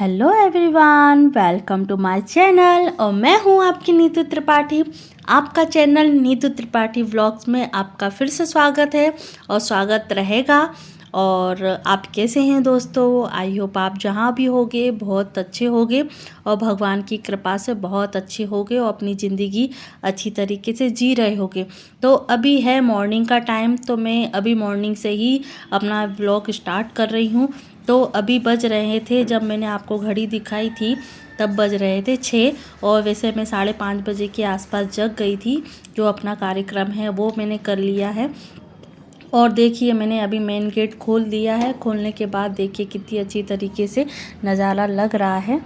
Hello everyone, welcome to my channel. और मैं हूं आपकी नीतू त्रिपाठी। आपका चैनल नीतू त्रिपाठी व्लॉग्स में आपका फिर से स्वागत है और स्वागत रहेगा। और आप कैसे हैं दोस्तों? आई होप आप जहां भी होगे बहुत अच्छे होगे और भगवान की कृपा से बहुत अच्छे होगे और अपनी ज़िंदगी अच्छी तरीके से जी रहे होगे। तो अभी है मॉर्निंग का टाइम, तो मैं अभी मॉर्निंग से ही अपना व्लॉग स्टार्ट कर रही हूँ। तो अभी बज रहे थे, जब मैंने आपको घड़ी दिखाई थी तब बज रहे थे 6। और वैसे मैं 5:30 बजे के आसपास जग गई थी। जो अपना कार्यक्रम है वो मैंने कर लिया है। और देखिए मैंने अभी मेन गेट खोल दिया है। खोलने के बाद देखिए कितनी अच्छी तरीके से नज़ारा लग रहा है।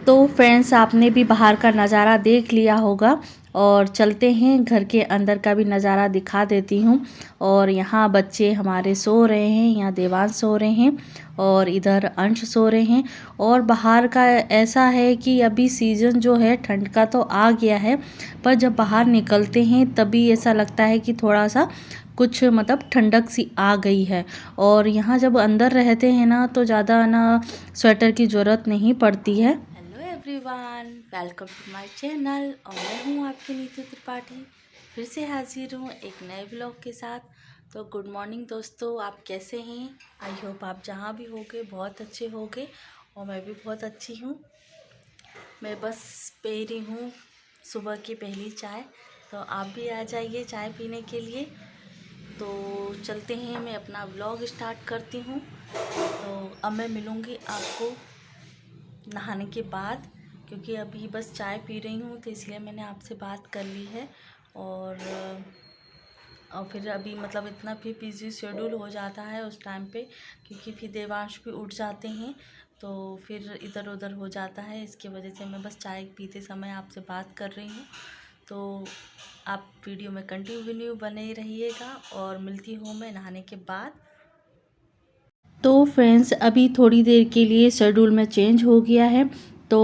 तो फ्रेंड्स, आपने भी बाहर का नज़ारा देख लिया होगा और चलते हैं घर के अंदर का भी नज़ारा दिखा देती हूँ। और यहाँ बच्चे हमारे सो रहे हैं, यहाँ देवांश सो रहे हैं और इधर अंश सो रहे हैं। और बाहर का ऐसा है कि अभी सीज़न जो है ठंड का तो आ गया है, पर जब बाहर निकलते हैं तभी ऐसा लगता है कि थोड़ा सा कुछ मतलब ठंडक सी आ गई है। और यहाँ जब अंदर रहते हैं ना तो ज़्यादा ना स्वेटर की ज़रूरत नहीं पड़ती है। Hello everyone, welcome to my channel और मैं हूँ आपकी नीतू त्रिपाठी। फिर से हाजिर हूँ एक नए ब्लॉग के साथ। तो गुड मॉर्निंग दोस्तों, आप कैसे हैं? आई होप आप जहाँ भी होगे बहुत अच्छे होगे और मैं भी बहुत अच्छी हूँ। मैं बस पी रही हूँ सुबह की पहली चाय, तो आप भी आ जाइए चाय पीने के लिए। तो चलते हैं, मैं अपना व्लॉग स्टार्ट करती हूँ। तो अब मैं मिलूँगी आपको नहाने के बाद, क्योंकि अभी बस चाय पी रही हूँ तो इसलिए मैंने आपसे बात कर ली है। और फिर अभी मतलब इतना भी बिज़ी शेड्यूल हो जाता है उस टाइम पे, क्योंकि फिर देवांश भी उठ जाते हैं तो फिर इधर उधर हो जाता है। इसकी वजह से मैं बस चाय पीते समय आपसे बात कर रही हूँ। तो आप वीडियो में कंटिन्यू बने रहिएगा और मिलती हूँ मैं नहाने के बाद। तो फ्रेंड्स, अभी थोड़ी देर के लिए शेड्यूल में चेंज हो गया है। तो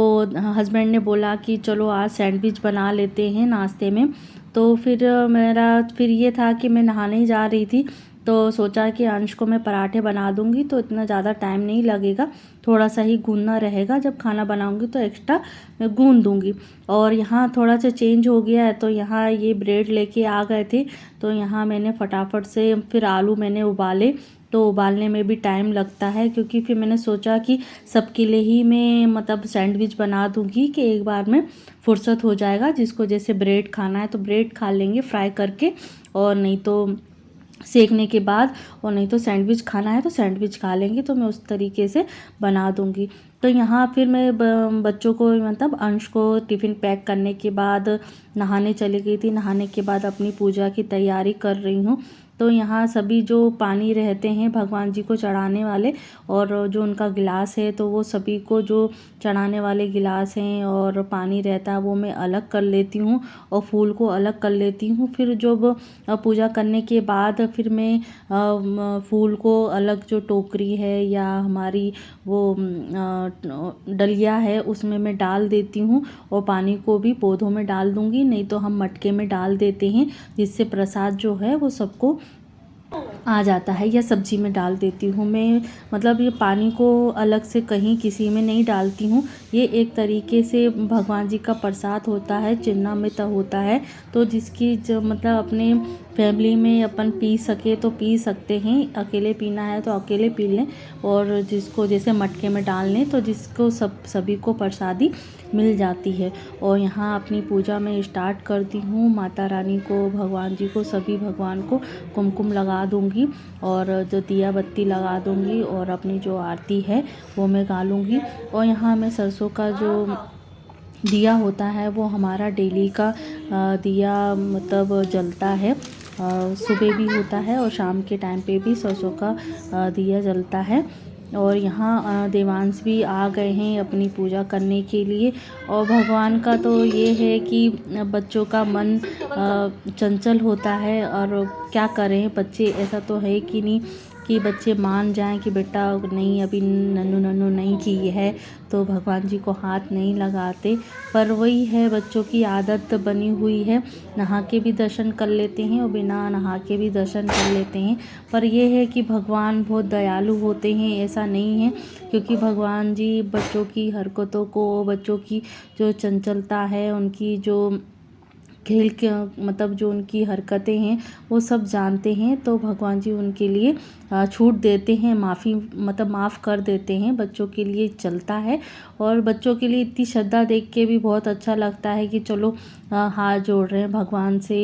हस्बैंड ने बोला कि चलो आज सैंडविच बना लेते हैं नाश्ते में। तो फिर मेरा फिर ये था कि मैं नहाने ही जा रही थी, तो सोचा कि अंश को मैं पराठे बना दूंगी तो इतना ज़्यादा टाइम नहीं लगेगा, थोड़ा सा ही गूंदना रहेगा। जब खाना बनाऊंगी तो एक्स्ट्रा मैं गूंद दूंगी। और यहाँ थोड़ा सा चेंज हो गया है, तो यहाँ ये ब्रेड लेके आ गए थे, तो यहाँ मैंने फटाफट से फिर आलू मैंने उबाले। तो उबालने में भी टाइम लगता है, क्योंकि फिर मैंने सोचा कि सबके लिए ही मैं मतलब सैंडविच बना दूंगी कि एक बार में फुर्सत हो जाएगा। जिसको जैसे ब्रेड खाना है तो ब्रेड खा लेंगे फ्राई करके, और नहीं तो सेकने के बाद, और नहीं तो सैंडविच खाना है तो सैंडविच खा लेंगे। तो मैं उस तरीके से बना दूंगी। तो यहाँ फिर मैं बच्चों को मतलब अंश को टिफ़िन पैक करने के बाद नहाने चली गई थी। नहाने के बाद अपनी पूजा की तैयारी कर रही हूँ। तो यहाँ सभी जो पानी रहते हैं भगवान जी को चढ़ाने वाले, और जो उनका गिलास है तो वो सभी को जो चढ़ाने वाले गिलास हैं और पानी रहता है वो मैं अलग कर लेती हूँ और फूल को अलग कर लेती हूँ। फिर जब पूजा करने के बाद फिर मैं फूल को अलग, जो टोकरी है या हमारी वो डलिया है उसमें मैं डाल देती हूँ। और पानी को भी पौधों में डाल दूँगी, नहीं तो हम मटके में डाल देते हैं, जिससे प्रसाद जो है वो सबको आ जाता है। या सब्जी में डाल देती हूँ मैं। मतलब ये पानी को अलग से कहीं किसी में नहीं डालती हूँ। ये एक तरीके से भगवान जी का प्रसाद होता है, चिन्नामृत होता है। तो जिसकी जो मतलब अपने फैमिली में अपन पी सके तो पी सकते हैं, अकेले पीना है तो अकेले पी लें, और जिसको जैसे मटके में डाल लें तो जिसको सभी को प्रसादी मिल जाती है। और यहाँ अपनी पूजा में स्टार्ट करती हूँ। माता रानी को, भगवान जी को, सभी भगवान को कुमकुम लगा दूँगी और जो दिया बत्ती लगा दूँगी और अपनी जो आरती है वो मैं गा लूँगी। और यहाँ मैं सरसों का जो दिया होता है वो हमारा डेली का दिया मतलब जलता है। सुबह भी होता है और शाम के टाइम पे भी सरसों का दिया जलता है। और यहाँ देवांश भी आ गए हैं अपनी पूजा करने के लिए। और भगवान का तो ये है कि बच्चों का मन चंचल होता है, और क्या करें, बच्चे ऐसा तो है कि नहीं, कि बच्चे मान जाएं कि बेटा नहीं अभी नन्नू नन्नू नहीं की है तो भगवान जी को हाथ नहीं लगाते। पर वही है, बच्चों की आदत बनी हुई है, नहा के भी दर्शन कर लेते हैं और बिना नहा के भी दर्शन कर लेते हैं। पर यह है कि भगवान बहुत दयालु होते हैं, ऐसा नहीं है, क्योंकि भगवान जी बच्चों की हरकतों को, बच्चों की जो चंचलता है, उनकी जो खेल के मतलब जो उनकी हरकतें हैं वो सब जानते हैं। तो भगवान जी उनके लिए छूट देते हैं, माफ़ी मतलब माफ़ कर देते हैं, बच्चों के लिए चलता है। और बच्चों के लिए इतनी श्रद्धा देख के भी बहुत अच्छा लगता है कि चलो हाथ जोड़ रहे हैं भगवान से।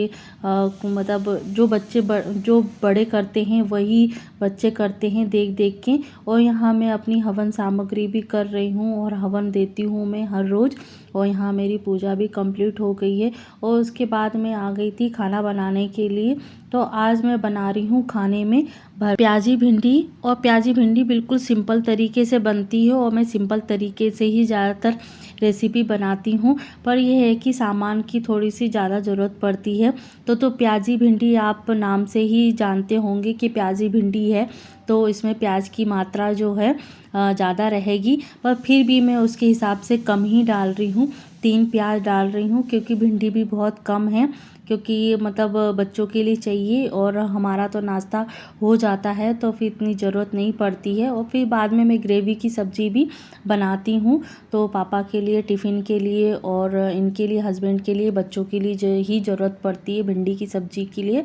मतलब जो बड़े करते हैं वही बच्चे करते हैं देख देख के। और यहाँ मैं अपनी हवन सामग्री भी कर रही हूँ और हवन देती हूँ मैं हर रोज़। और यहाँ मेरी पूजा भी कंप्लीट हो गई है और उसके बाद मैं आ गई थी खाना बनाने के लिए। तो आज मैं बना रही हूँ खाने में प्याजी भिंडी। और प्याजी भिंडी बिल्कुल सिंपल तरीके से बनती है और मैं सिंपल तरीके से ही ज़्यादातर रेसिपी बनाती हूँ। पर यह है कि सामान की थोड़ी सी ज़्यादा ज़रूरत पड़ती है। तो प्याजी भिंडी आप नाम से ही जानते होंगे कि प्याजी भिंडी है, तो इसमें प्याज की मात्रा जो है ज़्यादा रहेगी। पर फिर भी मैं उसके हिसाब से कम ही डाल रही हूँ, 3 प्याज डाल रही हूँ, क्योंकि भिंडी भी बहुत कम है, क्योंकि मतलब बच्चों के लिए चाहिए और हमारा तो नाश्ता हो जाता है, तो फिर इतनी ज़रूरत नहीं पड़ती है। और फिर बाद में मैं ग्रेवी की सब्ज़ी भी बनाती हूँ, तो पापा के लिए, टिफ़िन के लिए और इनके लिए, हस्बैंड के लिए, बच्चों के लिए जो ही ज़रूरत पड़ती है भिंडी की सब्ज़ी के लिए।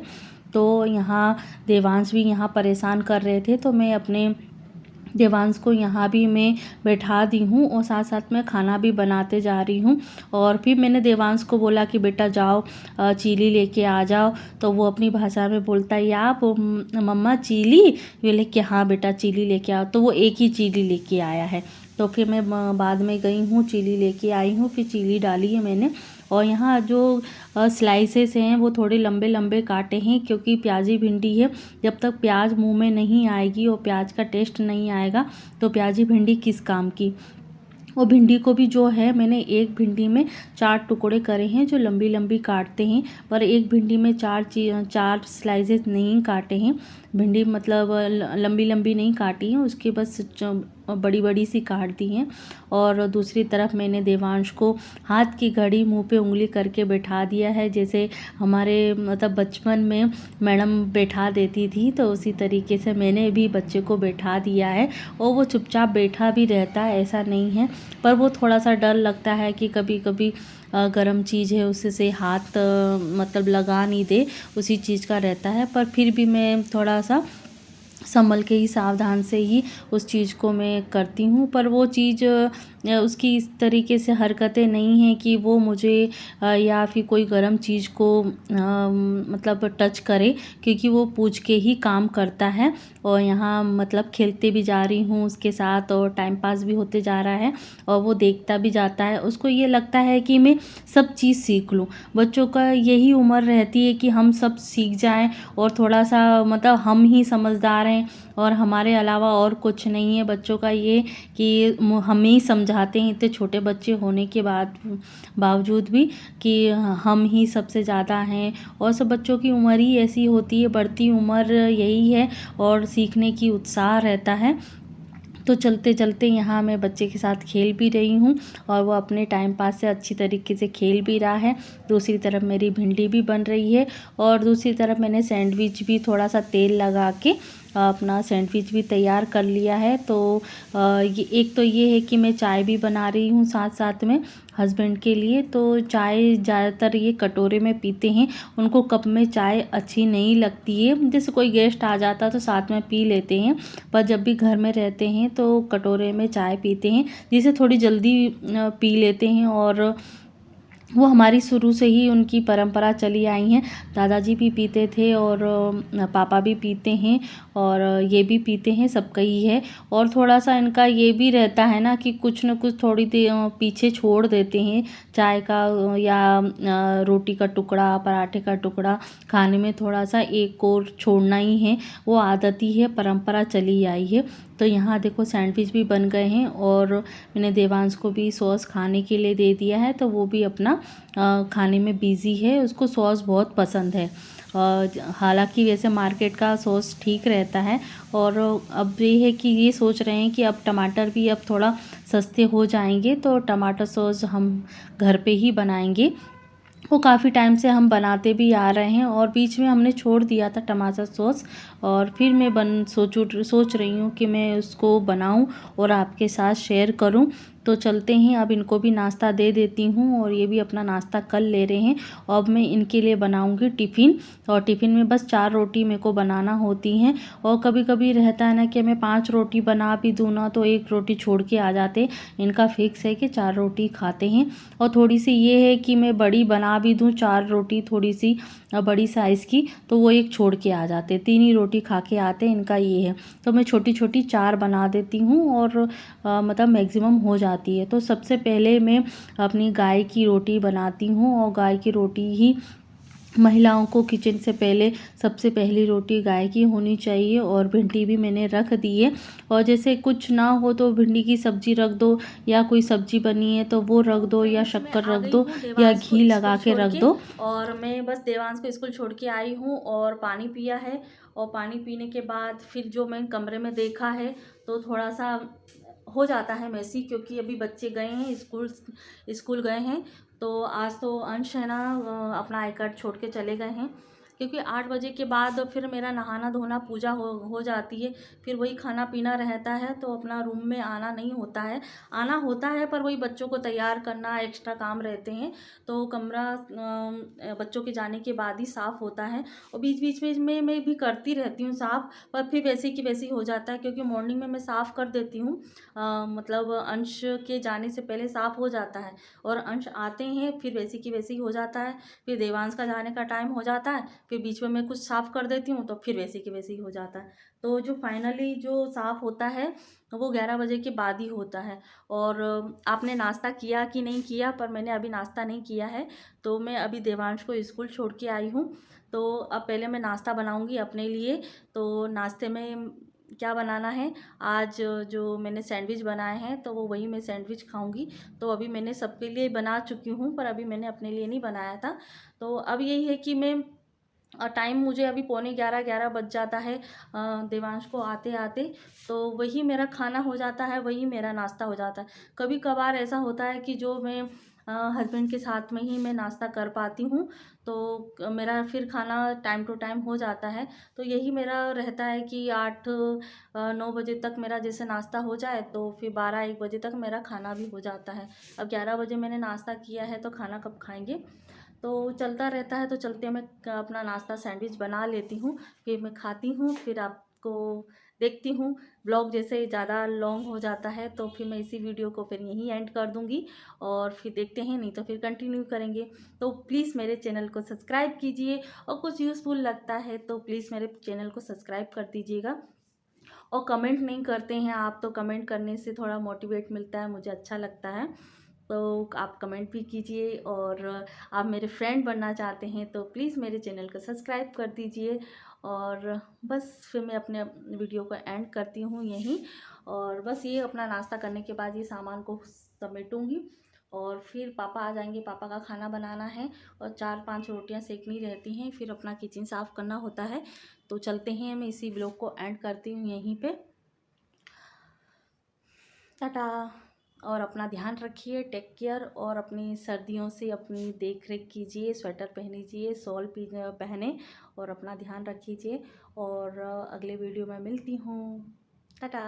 तो यहाँ देवांश भी यहाँ परेशान कर रहे थे, तो मैं अपने देवांश को यहाँ भी मैं बैठा दी हूँ और साथ साथ में खाना भी बनाते जा रही हूँ। और फिर मैंने देवांश को बोला कि बेटा जाओ चीली लेके आ जाओ। तो वो अपनी भाषा में बोलता है, आप मम्मा चीली? बोले कि हाँ बेटा चीली लेके आओ। तो वो एक ही चीली लेके आया है। तो फिर मैं बाद में गई हूँ, चीली लेके आई हूँ, फिर चीली डाली है मैंने। और यहाँ जो स्लाइसेस हैं वो थोड़े लंबे लंबे काटे हैं, क्योंकि प्याजी भिंडी है, जब तक प्याज मुंह में नहीं आएगी और प्याज का टेस्ट नहीं आएगा तो प्याजी भिंडी किस काम की। और भिंडी को भी जो है मैंने एक भिंडी में 4 टुकड़े करे हैं, जो लंबी लंबी काटते हैं, पर एक भिंडी में 4 स्लाइसेस नहीं काटे हैं। भिंडी मतलब लंबी लंबी नहीं काटी हैं, उसके बस बड़ी बड़ी सी काट दी हैं। और दूसरी तरफ मैंने देवांश को हाथ की घड़ी मुंह पे उंगली करके बैठा दिया है, जैसे हमारे मतलब बचपन में मैडम बैठा देती थी, तो उसी तरीके से मैंने भी बच्चे को बैठा दिया है। और वो चुपचाप बैठा भी रहता है, ऐसा नहीं है, पर वो थोड़ा सा डर लगता है कि कभी कभी गर्म चीज़ है उससे हाथ मतलब लगा नहीं दे, उसी चीज़ का रहता है। पर फिर भी मैं थोड़ा सा संभल के ही, सावधान से ही उस चीज़ को मैं करती हूँ। पर वो चीज़ उसकी इस तरीके से हरकतें नहीं हैं कि वो मुझे या फिर कोई गर्म चीज़ को मतलब टच करे, क्योंकि वो पूछ के ही काम करता है। और यहाँ मतलब खेलते भी जा रही हूँ उसके साथ और टाइम पास भी होते जा रहा है, और वो देखता भी जाता है। उसको ये लगता है कि मैं सब चीज़ सीख लूँ। बच्चों का यही उम्र रहती है कि हम सब सीख जाएं और थोड़ा सा मतलब हम ही समझदार हैं और हमारे अलावा और कुछ नहीं है। बच्चों का ये कि हम ही समझाते हैं, इतने छोटे बच्चे होने के बावजूद भी, कि हम ही सबसे ज़्यादा हैं। और सब बच्चों की उम्र ही ऐसी होती है, बढ़ती उम्र यही है और सीखने की उत्साह रहता है। तो चलते चलते यहाँ मैं बच्चे के साथ खेल भी रही हूँ और वो अपने टाइम पास से अच्छी तरीके से खेल भी रहा है। दूसरी तरफ मेरी भिंडी भी बन रही है और दूसरी तरफ मैंने सैंडविच भी थोड़ा सा तेल लगा के अपना सैंडविच भी तैयार कर लिया है। तो ये एक तो ये है कि मैं चाय भी बना रही हूँ साथ साथ में हस्बैंड के लिए। तो चाय ज़्यादातर ये कटोरे में पीते हैं, उनको कप में चाय अच्छी नहीं लगती है। जैसे कोई गेस्ट आ जाता तो साथ में पी लेते हैं, पर जब भी घर में रहते हैं तो कटोरे में चाय पीते हैं, जिसे थोड़ी जल्दी पी लेते हैं। और वो हमारी शुरू से ही उनकी परंपरा चली आई हैं। दादाजी भी पीते थे और पापा भी पीते हैं और ये भी पीते हैं, सबका ही है। और थोड़ा सा इनका ये भी रहता है ना कि कुछ न कुछ थोड़ी देर पीछे छोड़ देते हैं, चाय का या रोटी का टुकड़ा, पराठे का टुकड़ा खाने में थोड़ा सा एक और छोड़ना ही है, वो आदत ही है, परंपरा चली आई है। तो यहाँ देखो सैंडविच भी बन गए हैं और मैंने देवांश को भी सॉस खाने के लिए दे दिया है, तो वो भी अपना खाने में बिज़ी है, उसको सॉस बहुत पसंद है। हालांकि वैसे मार्केट का सॉस ठीक रहता है। और अब ये है कि ये सोच रहे हैं कि अब टमाटर भी अब थोड़ा सस्ते हो जाएंगे तो टमाटर सॉस हम घर पे ही बनाएंगे। वो काफ़ी टाइम से हम बनाते भी आ रहे हैं और बीच में हमने छोड़ दिया था टमाटर सॉस। और फिर मैं सोच रही हूँ कि मैं उसको बनाऊँ और आपके साथ शेयर करूँ। तो चलते हैं, अब इनको भी नाश्ता दे देती हूँ और ये भी अपना नाश्ता कर ले रहे हैं। अब मैं इनके लिए बनाऊँगी टिफ़िन, और टिफ़िन में बस 4 रोटी मेरे को बनाना होती हैं। और कभी कभी रहता है ना कि मैं 5 रोटी बना भी दूँ ना तो 1 रोटी छोड़ के आ जाते। इनका फिक्स है कि 4 रोटी खाते हैं। और थोड़ी सी ये है कि मैं बड़ी बना भी दूँ 4 रोटी थोड़ी सी बड़ी साइज़ की, तो वो 1 छोड़ के आ जाते, 3 ही रोटी खा के आते, इनका ये है। तो मैं छोटी छोटी 4 बना देती हूँ और मतलब मैक्सिमम हो जाती है। तो सबसे पहले मैं अपनी गाय की रोटी बनाती हूँ और गाय की रोटी ही महिलाओं को किचन से पहले सबसे पहली रोटी गाय की होनी चाहिए। और भिंडी भी मैंने रख दी है। और जैसे कुछ ना हो तो भिंडी की सब्जी रख दो, या कोई सब्जी बनी है तो वो रख दो, या शक्कर रख दो, या घी लगा के रख दो। और मैं बस देवांश को स्कूल छोड़ के आई हूँ और पानी पिया है। और पानी पीने के बाद फिर जो मैं कमरे में देखा है तो थोड़ा सा हो जाता है मैसी, क्योंकि अभी बच्चे गए हैं स्कूल गए हैं। तो आज तो अंश है ना अपना आई कार्ड छोड़ के चले गए हैं, क्योंकि 8 बजे के बाद फिर मेरा नहाना धोना पूजा हो जाती है। फिर वही खाना पीना रहता है तो अपना रूम में आना नहीं होता है। आना होता है पर वही बच्चों को तैयार करना, एक्स्ट्रा काम रहते हैं। तो कमरा बच्चों के जाने के बाद ही साफ़ होता है। और बीच बीच में मैं भी करती रहती हूँ साफ़, पर फिर वैसे की वैसे ही हो जाता है, क्योंकि मॉर्निंग में मैं साफ़ कर देती हूँ। मतलब अंश के जाने से पहले साफ़ हो जाता है और अंश आते हैं फिर वैसी की वैसी हो जाता है। फिर देवांश का जाने का टाइम हो जाता है, फिर बीच में मैं कुछ साफ़ कर देती हूँ तो फिर वैसी की वैसी हो जाता है। तो जो फाइनली जो साफ़ होता है वो 11 बजे के बाद ही होता है। और आपने नाश्ता किया कि नहीं किया, पर मैंने अभी नाश्ता नहीं किया है। तो मैं अभी देवांश को स्कूल छोड़ के आई हूँ। तो अब पहले मैं नाश्ता बनाऊँगी अपने लिए। तो नाश्ते में क्या बनाना है, आज जो मैंने सैंडविच बनाए हैं तो वो वही मैं सैंडविच खाऊंगी। तो अभी मैंने सबके लिए बना चुकी हूँ, पर अभी मैंने अपने लिए नहीं बनाया था। तो अब यही है कि मैं टाइम मुझे अभी 11:45 बज जाता है देवांश को आते आते। तो वही मेरा खाना हो जाता है, वही मेरा नाश्ता हो जाता है। कभी कभार ऐसा होता है कि जो मैं हस्बैंड के साथ में ही मैं नाश्ता कर पाती हूँ, तो मेरा फिर खाना टाइम टू टाइम हो जाता है। तो यही मेरा रहता है कि 8-9 बजे तक मेरा जैसे नाश्ता हो जाए तो फिर 12-1 बजे तक मेरा खाना भी हो जाता है। अब 11 बजे मैंने नाश्ता किया है तो खाना कब खाएंगे। तो चलता रहता है। तो चलते मैं अपना नाश्ता सैंडविच बना लेती हूँ, फिर मैं खाती हूँ, फिर आपको देखती हूँ। ब्लॉग जैसे ज़्यादा लॉन्ग हो जाता है तो फिर मैं इसी वीडियो को फिर यहीं एंड कर दूँगी और फिर देखते हैं, नहीं तो फिर कंटिन्यू करेंगे। तो प्लीज़ मेरे चैनल को सब्सक्राइब कीजिए, और कुछ यूज़फुल लगता है तो प्लीज़ मेरे चैनल को सब्सक्राइब कर दीजिएगा। और कमेंट नहीं करते हैं आप, तो कमेंट करने से थोड़ा मोटिवेट मिलता है, मुझे अच्छा लगता है। तो आप कमेंट भी कीजिए। और आप मेरे फ्रेंड बनना चाहते हैं तो प्लीज़ मेरे चैनल को सब्सक्राइब कर दीजिए। और बस फिर मैं अपने वीडियो को एंड करती हूँ यहीं। और बस ये अपना नाश्ता करने के बाद ये सामान को समेटूँगी और फिर पापा आ जाएंगे, पापा का खाना बनाना है और 4-5 रोटियां सेकनी रहती हैं, फिर अपना किचन साफ़ करना होता है। तो चलते हैं, मैं इसी ब्लॉग को एंड करती हूँ यहीं पे। टाटा। और अपना ध्यान रखिए, टेक केयर। और अपनी सर्दियों से अपनी देख रेख कीजिए, स्वेटर पहनीजिए, शॉल पहने और अपना ध्यान रखिए। और अगले वीडियो में मिलती हूँ। टाटा।